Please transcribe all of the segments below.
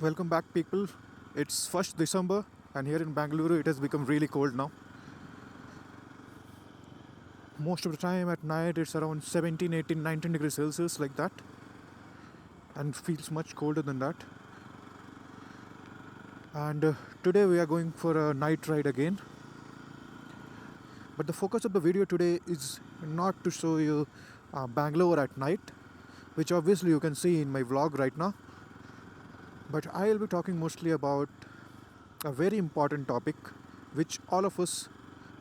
Welcome back, people. It's 1st December, and here in Bangalore it has become really cold now. Most of the time at night it's around 17, 18, 19 degrees Celsius, like that, and feels much colder than that. And today we are going for a night ride again. But the focus of the video today is not to show you Bangalore at night, which obviously you can see in my vlog right now. But I will be talking mostly about a very important topic which all of us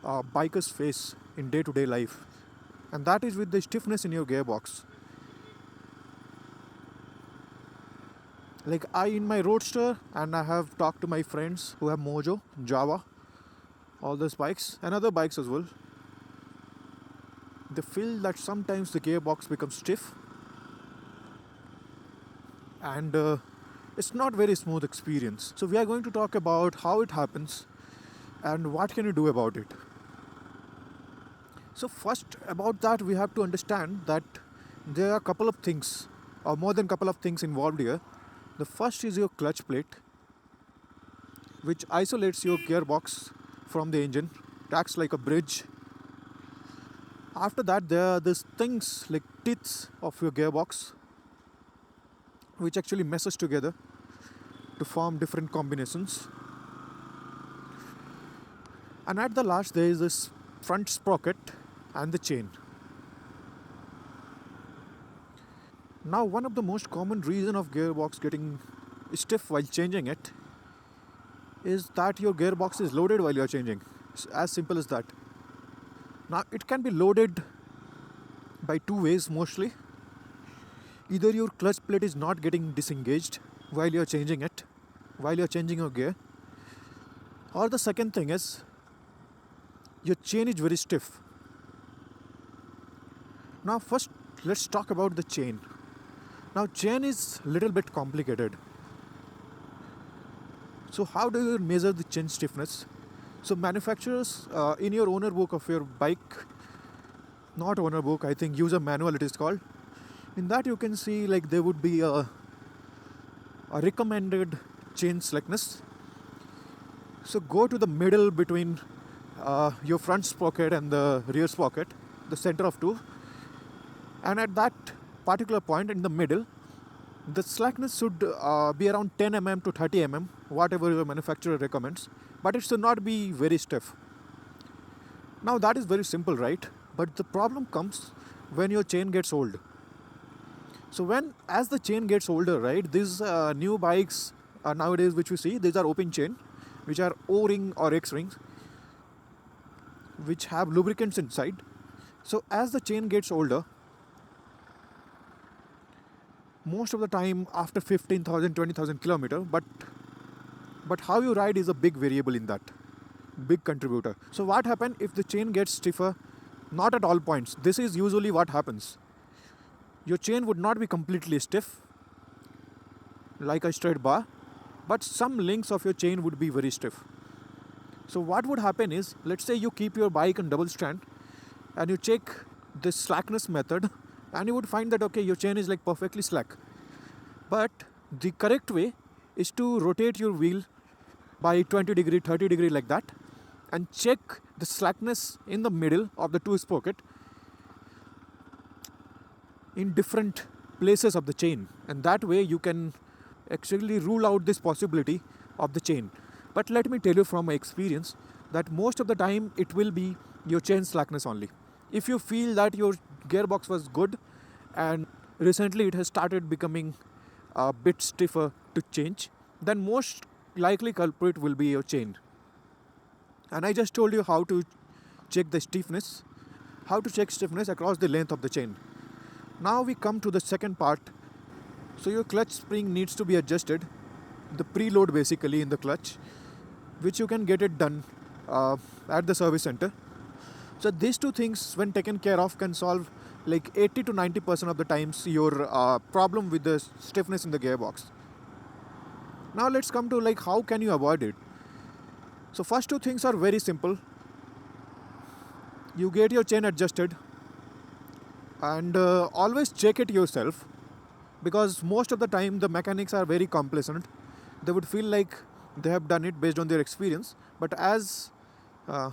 bikers face in day-to-day life, and that is with the stiffness in your gearbox. Like in my roadster, and I have talked to my friends who have Mojo, Java, all those bikes and other bikes as well. They feel that sometimes the gearbox becomes stiff, and it's not very smooth experience. So we are going to talk about how it happens and what can you do about it. So first, about that, we have to understand that there are a couple of things, or more than a couple of things involved here. The first is your clutch plate, which isolates your gearbox from the engine. It acts like a bridge. After that, there are these things like teeth of your gearbox, which actually meshes together to form different combinations. And at the last, there is this front sprocket and the chain. Now, one of the most common reason of gearbox getting stiff while changing it is that your gearbox is loaded while you are changing. It's as simple as that. Now, it can be loaded by two ways mostly. Either your clutch plate is not getting disengaged while you are changing it, while you are changing your gear, or the second thing is your chain is very stiff. Now first, let's talk about the chain. Now chain is little bit complicated. So how do you measure the chain stiffness? So manufacturers, in your owner book of your bike, not owner book, I think user manual it is called, in that you can see like there would be a recommended chain slackness. So go to the middle between your front sprocket and the rear sprocket, the center of two, and at that particular point in the middle, the slackness should be around 10 mm to 30 mm, whatever your manufacturer recommends, but it should not be very stiff. Now that is very simple, right? But the problem comes when your chain gets old. So as the chain gets older, right, these new bikes nowadays which we see, these are open chain, which are O-ring or X-rings, which have lubricants inside. So as the chain gets older, most of the time after 15,000, 20,000 kilometers, but how you ride is a big variable in that, big contributor. So what happens if the chain gets stiffer? Not at all points. This is usually what happens. Your chain would not be completely stiff, like a straight bar, but some links of your chain would be very stiff. So what would happen is, let's say you keep your bike on double stand and you check the slackness method, and you would find that okay, your chain is like perfectly slack. But the correct way is to rotate your wheel by 20 degree, 30 degree like that, and check the slackness in the middle of the two sprocket in different places of the chain, and that way you can actually rule out this possibility of the chain. But let me tell you from my experience that most of the time it will be your chain slackness only. If you feel that your gearbox was good and recently it has started becoming a bit stiffer to change, then most likely culprit will be your chain. And I just told you how to check the stiffness, how to check stiffness across the length of the chain. Now we come to the second part. So your clutch spring needs to be adjusted, the preload basically in the clutch, which you can get it done at the service center. So these two things, when taken care of, can solve like 80 to 90% of the times your problem with the stiffness in the gearbox. Now let's come to like how can you avoid it. So first two things are very simple. You get your chain adjusted, and always check it yourself, because most of the time the mechanics are very complacent. they would feel like they have done it based on their experience. But uh,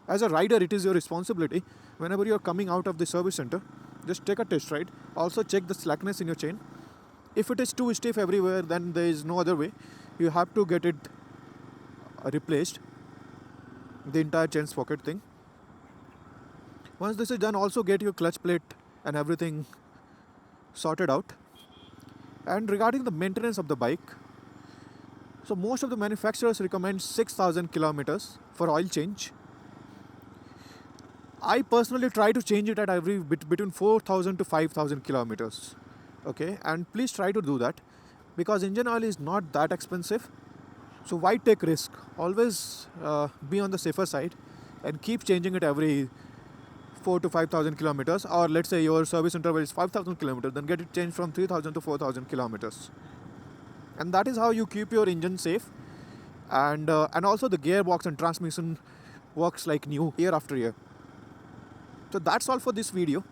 as a rider, it is your responsibility. Whenever you are coming out of the service center, just take a test ride. Also check the slackness in your chain. If it is too stiff everywhere, then there is no other way. You have to get it replaced, the entire chain sprocket thing. Once this is done, also get your clutch plate and everything sorted out. And regarding the maintenance of the bike, so most of the manufacturers recommend 6,000 kilometers for oil change. I personally try to change it at every between 4,000 to 5,000 kilometers. Okay, and please try to do that, because engine oil is not that expensive. So why take risk? Always be on the safer side and keep changing it every 4 to 5,000 kilometers. Or let's say your service interval is 5,000 kilometers, then get it changed from 3,000 to 4,000 kilometers. And that is how you keep your engine safe. And also the gearbox and transmission works like new year after year. So that's all for this video.